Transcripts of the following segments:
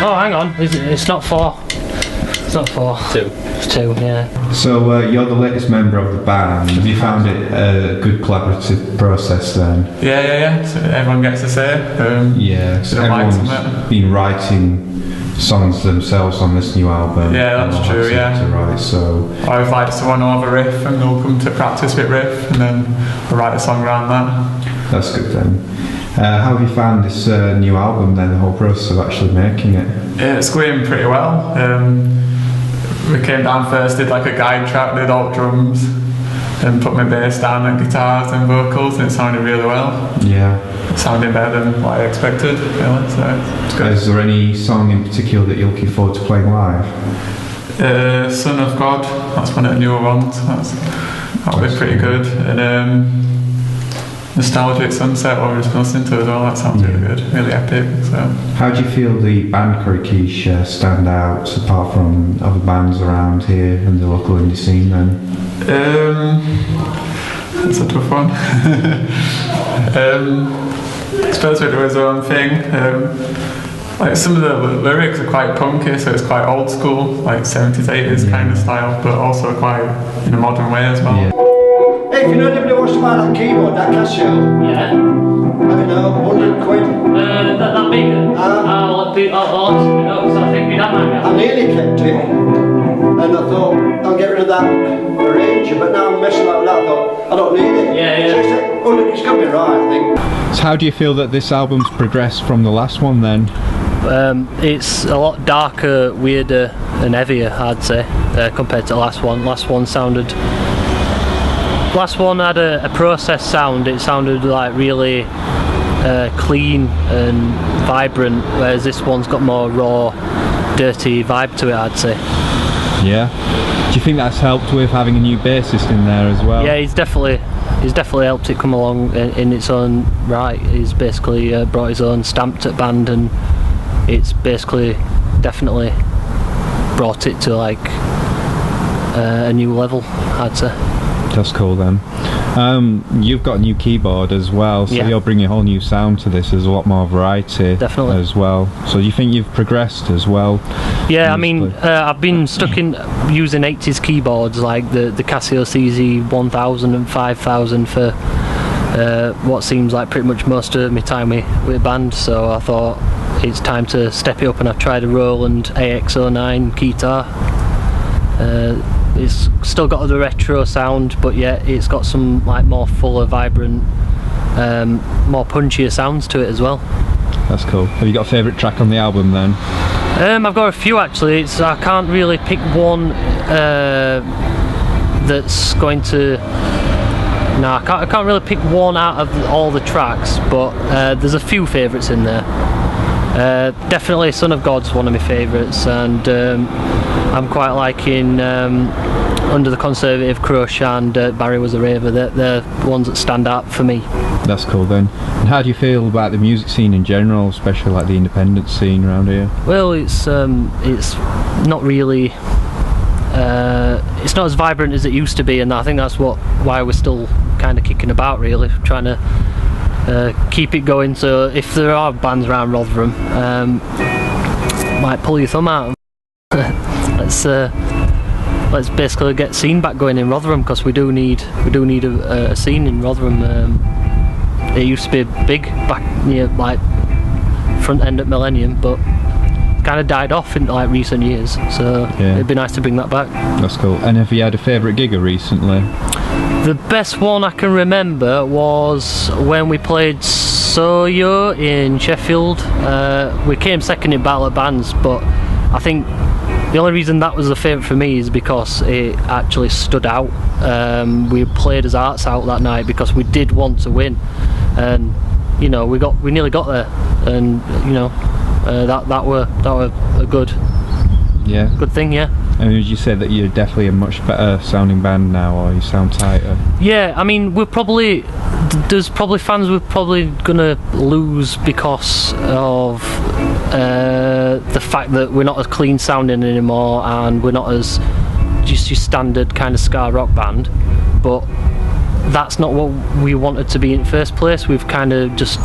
Oh, hang on. It's not 4. It's not 4. 2. It's 2, yeah. So you're the latest member of the band. Have you found it a good collaborative process then? Yeah. So everyone gets to say. So everyone's been writing songs themselves on this new album. Yeah, that's true. Yeah. To write, so I've like someone will have a riff, and they'll come to practice with riff, and then we'll write a song around that. That's good then. How have you found this new album then, the whole process of actually making it? It's going pretty well. We came down first, did like a guide track, did all drums, and put my bass down and guitars and vocals, and it sounded really well. Yeah. It sounded better than what I expected, really, so it's good. Is there any song in particular that you're looking forward to playing live? Son of God, that's one of the newer ones, that'll be pretty good. And Nostalgic Sunset, what we were just listening to as well, that sounds really good, really epic. So. How do you feel the band Quiche stand out apart from other bands around here and the local indie scene then? That's a tough one. I suppose we're doing our own thing. Like some of the lyrics are quite punky, so it's quite old school, like 70s, 80s kind of style, but also quite in a modern way as well. Yeah. Hey, if you know anybody wants to buy that keyboard, that Casio, yeah, I don't know, 100 quid. That big? I'll actually know, because I think my dad might have. I nearly kept it, and I thought I'll get rid of that arranger, but now I'm messing like that. I thought I don't need it. Yeah. So it's got to be right, I think. So how do you feel that this album's progressed from the last one then? It's a lot darker, weirder and heavier, I'd say, compared to the last one. Last one had a processed sound. It sounded like really clean and vibrant, whereas this one's got more raw, dirty vibe to it, I'd say. Yeah. Do you think that's helped with having a new bassist in there as well? Yeah, he's definitely helped it come along in its own right. He's basically brought his own stamp to the band, and it's basically definitely brought it to like a new level, I'd say. That's cool then. You've got a new keyboard as well, so you're bringing a whole new sound to this. There's a lot more variety as well. So you think you've progressed as well? Yeah, I mean, I've been stuck in using 80s keyboards like the Casio CZ 1000 and 5000 for what seems like pretty much most of my time with a band, so I thought it's time to step it up, and I've tried a Roland AX09 guitar. It's still got the retro sound, but yeah, it's got some like more fuller, vibrant, more punchier sounds to it as well. That's cool. Have you got a favourite track on the album then? I've got a few actually. I can't really pick one that's going to. No, I can't really pick one out of all the tracks, but there's a few favourites in there. Definitely Son of God's one of my favourites, and I'm quite liking Under the Conservative, Crush and Barry Was a Raver. They're the ones that stand out for me. That's cool then. And how do you feel about the music scene in general, especially like the independent scene around here? Well, it's not really it's not as vibrant as it used to be, and I think that's why we're still kind of kicking about, really, trying to keep it going. So if there are bands around Rotherham, might pull your thumb out. Let's basically get scene back going in Rotherham, because we do need a scene in Rotherham. It used to be big back near like front end at Millennium, but kind of died off in like recent years. So it'd be nice to bring that back. That's cool. And have you had a favourite gig recently? The best one I can remember was when we played Soyo in Sheffield. We came second in Battle of Bands, but I think the only reason that was a favourite for me is because it actually stood out. We played as Arts out that night because we did want to win, and you know we nearly got there, and you know that were a good thing. Yeah. And would you say that you're definitely a much better sounding band now, or you sound tighter? Yeah, I mean there's probably fans we're probably gonna lose because of the fact that we're not as clean sounding anymore, and we're not as just your standard kind of ska rock band. But that's not what we wanted to be in the first place. We've kind of just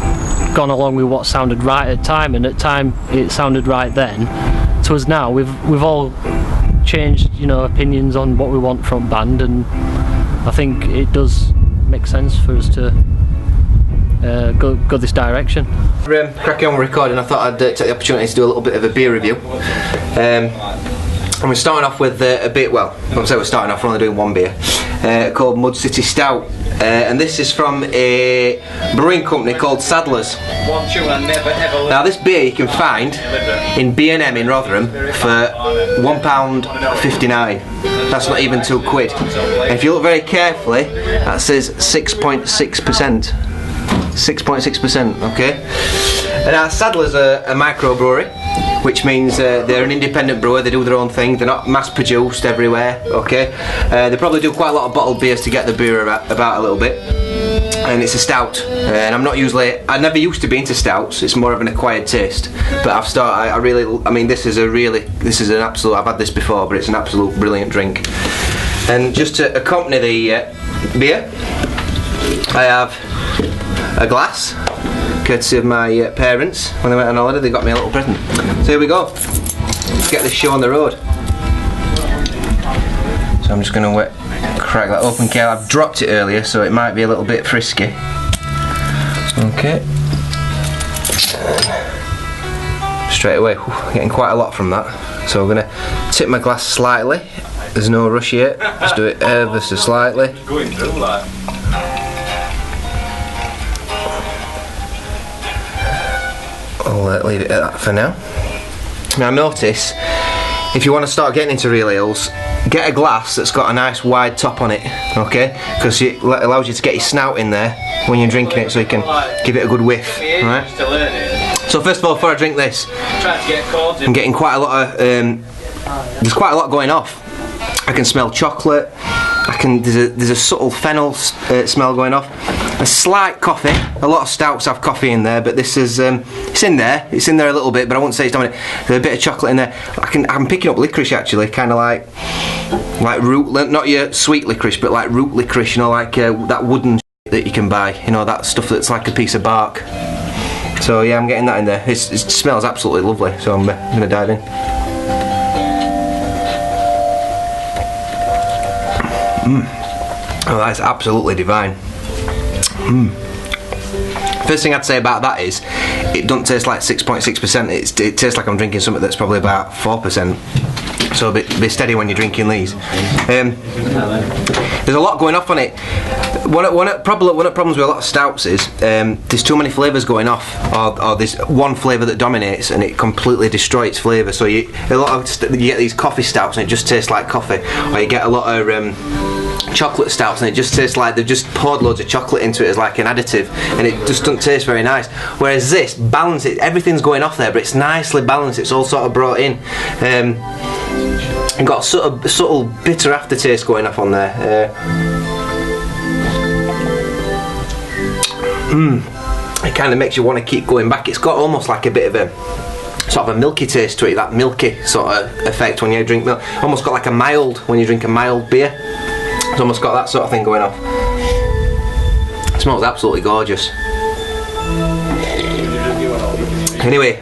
gone along with what sounded right at the time, and at the time it sounded right then. To us now, we've all changed, you know, opinions on what we want from band, and I think it does make sense for us to go this direction. Cracking on with recording, I thought I'd take the opportunity to do a little bit of a beer review. And we're starting off with a beer, well, I won't say we're starting off, we're only doing one beer, called Mud City Stout. And this is from a brewing company called Sadler's. Now this beer you can find in B&M in Rotherham for £1.59. That's not even £2. And if you look very carefully, that says 6.6%. 6.6%, okay? And now Sadler's a microbrewery, which means they're an independent brewer. They do their own thing. They're not mass produced everywhere, okay? They probably do quite a lot of bottled beers to get the beer about a little bit. And it's a stout, and I never used to be into stouts. It's more of an acquired taste, but I've started. I mean, this is an absolute. I've had this before, but it's an absolute brilliant drink. And just to accompany the beer, I have a glass, courtesy of my parents. When they went on holiday, they got me a little present. So here we go. Let's get this show on the road. So I'm just going to crack that open. Okay, I've dropped it earlier, so it might be a little bit frisky. Okay. Straight away, getting quite a lot from that. So I'm going to tip my glass slightly. There's no rush yet. Let's do it ever so slightly. I'll leave it at that for now. Now notice, if you want to start getting into real ales, get a glass that's got a nice wide top on it, okay? Because it allows you to get your snout in there when you're drinking it, so you can give it a good whiff, right? So first of all, before I drink this, I'm getting quite a lot of, there's quite a lot going off. I can smell chocolate, there's a subtle fennel smell going off. A slight coffee. A lot of stouts have coffee in there, but this is it's in there a little bit, but I wouldn't say it's dominant. There's a bit of chocolate in there. I'm picking up licorice actually, kind of like root, not your sweet licorice, but like root licorice, you know, like that wooden that you can buy, you know, that stuff that's like a piece of bark. So yeah, I'm getting that in there. It smells absolutely lovely, so I'm going to dive in. Oh, that's absolutely divine. First thing I'd say about that is it doesn't taste like 6.6%. It tastes like I'm drinking something that's probably about 4%. So be steady when you're drinking these. There's a lot going off on it. One of the problems with a lot of stouts is there's too many flavours going off, or there's one flavour that dominates and it completely destroys its flavour. So you get these coffee stouts and it just tastes like coffee, or you get a lot of chocolate stouts and it just tastes like they've just poured loads of chocolate into it as like an additive, and it just doesn't taste very nice. Whereas this, balance it, everything's going off there, but it's nicely balanced, it's all sort of brought in. And got a subtle bitter aftertaste going off on there. It kind of makes you want to keep going back. It's got almost like a bit of a sort of a milky taste to it, that milky sort of effect when you drink milk. Almost got like a mild, when you drink a mild beer. It's almost got that sort of thing going off. It smells absolutely gorgeous. Anyway,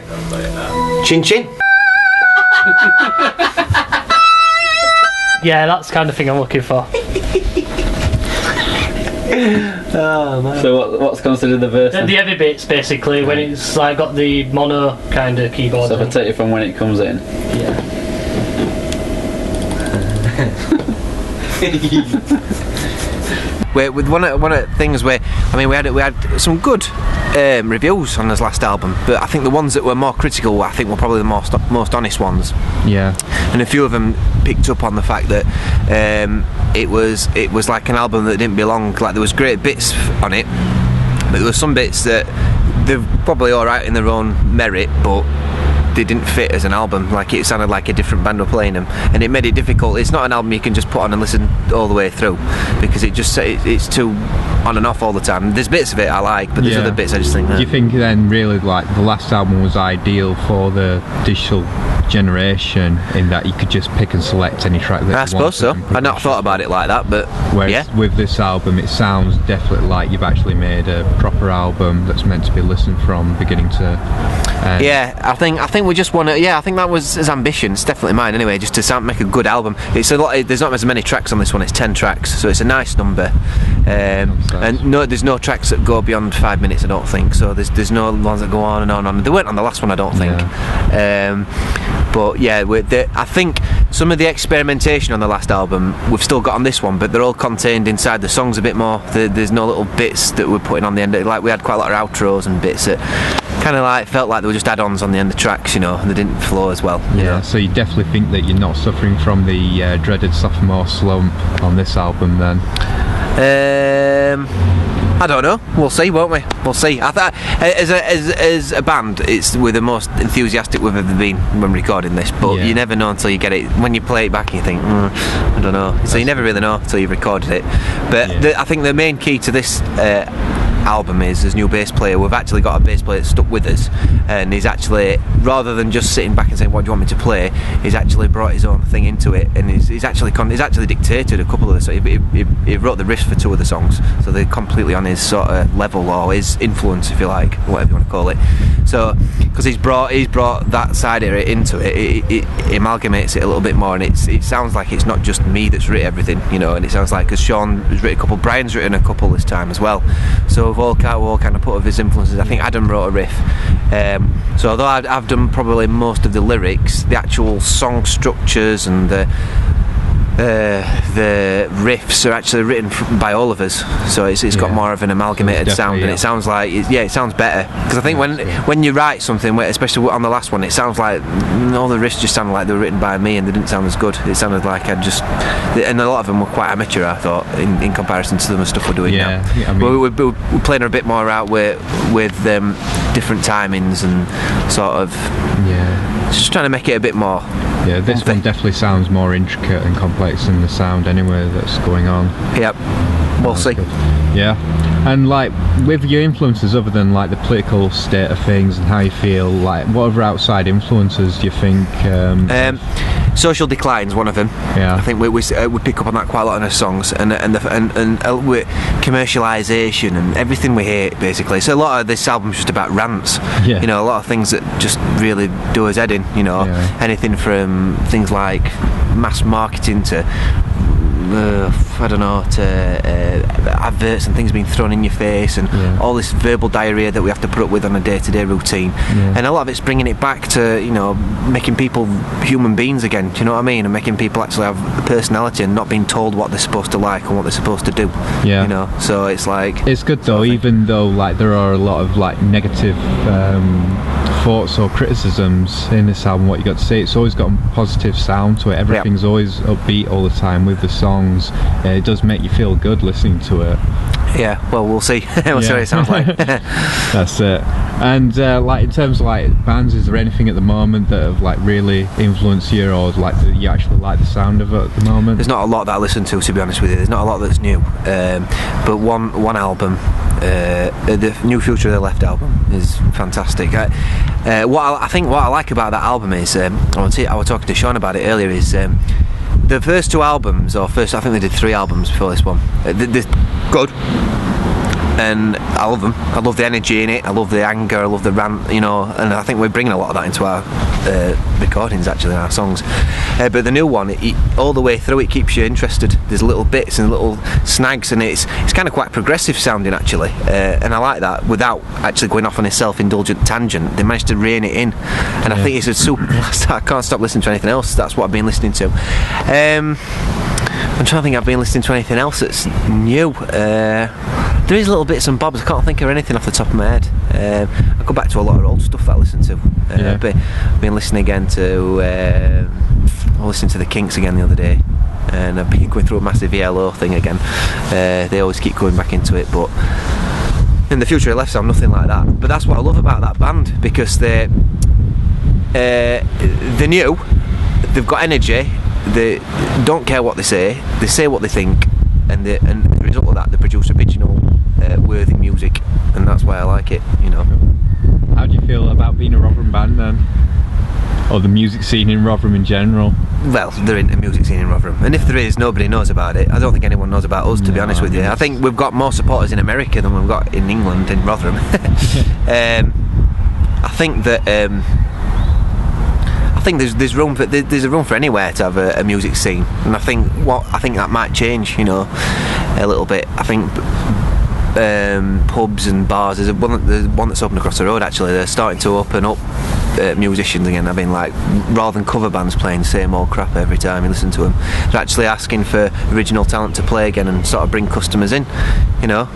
chin chin. Yeah, that's the kind of thing I'm looking for. Oh, man. So what's considered the verse? The heavy bits, basically, when it's like got the mono kind of keyboard. So if I take it from when it comes in. Yeah. With one of the things where, I mean, we had some good reviews on this last album, but I think the ones that were more critical, I think, were probably the most honest ones. Yeah. And a few of them picked up on the fact that it was like an album that didn't belong. Like, there was great bits on it, but there were some bits that they're probably all right in their own merit, but they didn't fit as an album. Like, it sounded like a different band were playing them, and it made it difficult. It's not an album you can just put on and listen all the way through, because it's too on and off all the time. There's bits of it I like, but there's other bits I just think. Do you think then really like the last album was ideal for the digital generation in that you could just pick and select any track that I you suppose so. I'd not thought about it like that, but whereas with this album it sounds definitely like you've actually made a proper album that's meant to be listened from beginning to end. Yeah, I think we just want to. Yeah, I think that was his ambition. It's definitely mine anyway, just to make a good album. It's a lot. There's not as many tracks on this one. It's 10 tracks, so it's a nice number. And no, there's no tracks that go beyond 5 minutes. I don't think so. There's no ones that go on and on and on. They weren't on the last one, I don't think. But yeah, I think some of the experimentation on the last album we've still got on this one, but they're all contained inside the songs a bit more. There's no little bits that we're putting on the end. Like we had quite a lot of outros and bits that kind of like felt like they were just add-ons on the end of tracks, you know, and they didn't flow as well. Yeah, so you definitely think that you're not suffering from the dreaded sophomore slump on this album then? I don't know. We'll see, won't we? We'll see. I thought, as a band, it's we're the most enthusiastic we've ever been when recording this. But you never know until you get it. When you play it back, you think, I don't know. So you never really know until you've recorded it. But I think the main key to this album is, as new bass player, we've actually got a bass player that's stuck with us, and he's actually, rather than just sitting back and saying what do you want me to play, he's actually brought his own thing into it, and he's actually dictated a couple of the songs. He wrote the riffs for 2 of the songs, so they're completely on his sort of level, or his influence, if you like, whatever you want to call it. So because he's brought that side of it into it, it amalgamates it a little bit more, and it sounds like it's not just me that's written everything, you know. And it sounds like, because Sean has written a couple, Brian's written a couple this time as well, so we've all kind of put of his influences. I think Adam wrote a riff, so although I've done probably most of the lyrics, the actual song structures and the riffs are actually written by all of us, so it's got more of an amalgamated sound, and it sounds like it sounds better, because I think when you write something, especially on the last one, it sounds like all the riffs just sounded like they were written by me, and they didn't sound as good. It sounded like and a lot of them were quite amateur, I thought, in comparison to the stuff we're doing now. I mean, we're playing a bit more out with different timings and sort of just trying to make it a bit more. Yeah, this one definitely sounds more intricate and complex than the sound anyway that's going on. Yep, we'll see. Good. Yeah, and like with your influences, other than like the political state of things and how you feel, like what other outside influences do you think? Social Decline's one of them. Yeah, I think we pick up on that quite a lot in our songs, and commercialisation and everything we hate, basically. So a lot of this album's just about rants. Yeah. You know, a lot of things that just really do us head in. You know, anything from things like mass marketing to I don't know, to adverts and things being thrown in your face, and all this verbal diarrhea that we have to put up with on a day-to-day routine. And a lot of it's bringing it back to, you know, making people human beings again, do you know what I mean, and making people actually have a personality and not being told what they're supposed to like and what they're supposed to do. You know, so it's like, it's good though, even though like there are a lot of like negative thoughts or criticisms in this album, what you got to say, it's always got a positive sound to it. Everything's always upbeat all the time with the songs. It does make you feel good listening to it. Yeah, well, we'll see. We'll see what it sounds like. That's it. And like in terms of like bands, is there anything at the moment that have like really influenced you, or like you actually like the sound of it at the moment? There's not a lot that I listen to be honest with you. There's not a lot that's new. But one album, the New Future of the Left album, is fantastic. What I like about that album is, I was talking to Sean about it earlier, is the first 2 albums, I think they did 3 albums before this one. They're good, and I love them. I love the energy in it. I love the anger. I love the rant, you know. And I think we're bringing a lot of that into our recordings, actually, in our songs. But the new one, all the way through, it keeps you interested. There's little bits and little snags, and it's kind of quite progressive sounding, actually. And I like that, without actually going off on a self-indulgent tangent. They managed to rein it in, and I think it's a super. I can't stop listening to anything else. That's what I've been listening to. I'm trying to think. I've been listening to anything else that's new. There is little bits and bobs. I can't think of anything off the top of my head. I go back to a lot of old stuff that I listen to. But I've been listening again to. I listened to the Kinks again the other day, and I've been going through a massive ELO thing again. They always keep going back into it, but in the Future of Left sound nothing like that. But that's what I love about that band, because they're new. They've got energy. They don't care what they say what they think, and the result of that, they produce original, worthy music, and that's why I like it, you know. How do you feel about being a Rotherham band then? or the music scene in Rotherham in general? Well, they're into music scene in Rotherham, and if there is, nobody knows about it. I don't think anyone knows about us, to be honest with you. I think we've got more supporters in America than we've got in England, in Rotherham. I think that there's room for a room for anywhere to have a music scene, and I think that might change, you know, a little bit. I think pubs and bars. There's one that's opened across the road. Actually, they're starting to open up musicians again. I mean, like, rather than cover bands playing the same old crap every time you listen to them, they're actually asking for original talent to play again and sort of bring customers in. You know,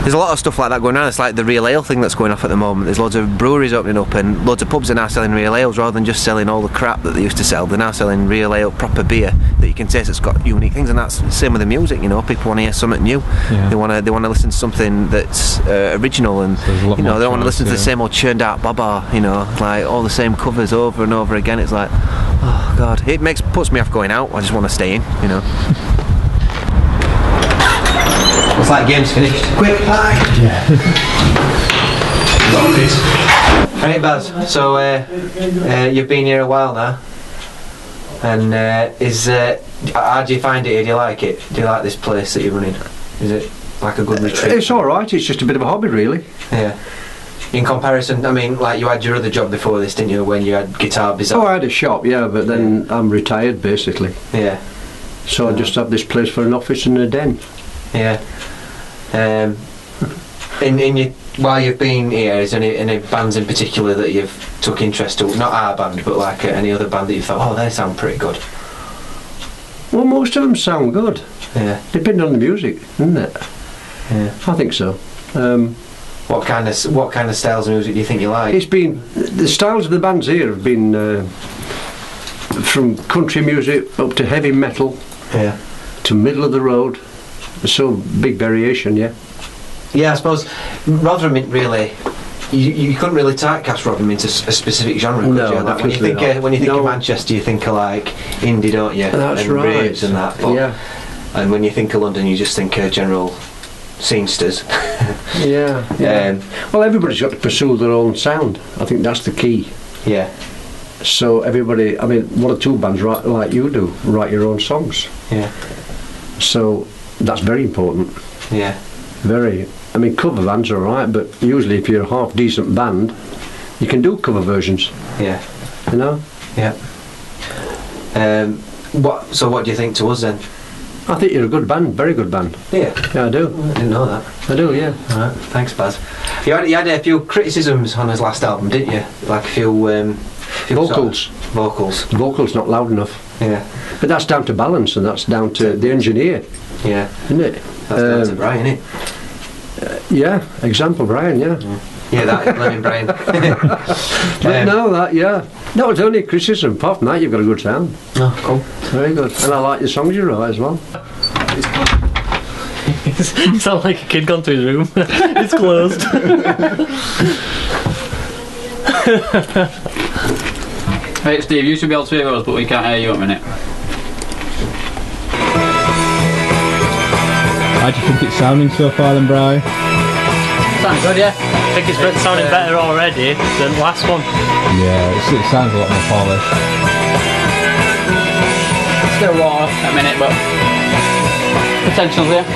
there's a lot of stuff like that going on. It's like the real ale thing that's going off at the moment. There's loads of breweries opening up, and loads of pubs are now selling real ales rather than just selling all the crap that they used to sell. They're now selling real ale, proper beer that you can taste that's got unique things, and that's the same with the music. You know, people want to hear something new. Yeah. They want to listen to something that's original, and So you know, they don't want to listen to the same old churned out baba. You know, like all the same covers over and over again. It's like, oh god, puts me off going out. I just want to stay in. You know. It's like game's finished. Quick pie. Yeah. Right, Baz. So you've been here a while now, and how do you find it here? Do you like it? Do you like this place that you're running? Is it like a good retreat? It's alright, it's just a bit of a hobby really. Yeah. In comparison, I mean, like, you had your other job before this, didn't you? When you had Guitar Bizarre. Oh, I had a shop, yeah, but then I'm retired basically. Yeah. So I just have this place for an office and a den. Yeah. While you've been here, is there any bands in particular that you've took interest to? Not our band, but like any other band that you thought, oh, they sound pretty good. Well, most of them sound good. Yeah. Depending on the music, isn't it? Yeah. I think so. What kind of styles of music do you think you like? It's been the styles of the bands here have been from country music up to heavy metal, Yeah. to middle of the road. So big variation, yeah. Yeah, I suppose Rotherham really. You couldn't really typecast Rotherham into a specific genre, could No, you? Like, when you think definitely not. when you think No. of Manchester, you think of like indie, don't you? That's and right. raves and that. But, Yeah, And when you think of London, you just think of general scenesters. yeah, yeah. Well, everybody's got to pursue their own sound. I think that's the key. Yeah. So everybody, I mean, one or two bands like you do, write your own songs. Yeah. So that's very important. Yeah. Very. I mean, cover bands are alright, but usually if you're a half decent band, you can do cover versions. Yeah. You know. Yeah. So what do you think to us then? I think you're a good band, very good band. Yeah. Yeah, I do. I didn't know that. I do, yeah. Alright, thanks, Baz. You had a few criticisms on his last album, didn't you? Like a few Vocals. Vocals. Vocals not loud enough. Yeah. But that's down to balance, and that's down to the engineer, Yeah. isn't it? That's down to Brian, isn't it? Yeah, example Brian, yeah. Yeah, that blaming Brian. But no, that, yeah. That was only a criticism. Apart from that, you've got a good sound. Oh, cool. Very good. And I like the songs you write as well. You sound like a kid gone to his room. It's closed. Right, Steve, you should be able to hear us, but we can't hear you at a minute. How do you think it's sounding so far then, Bri? Sounds good, yeah. I think it's sounding better already than the last one. Yeah, it sounds a lot more polished. Still raw at a minute, but potential's here.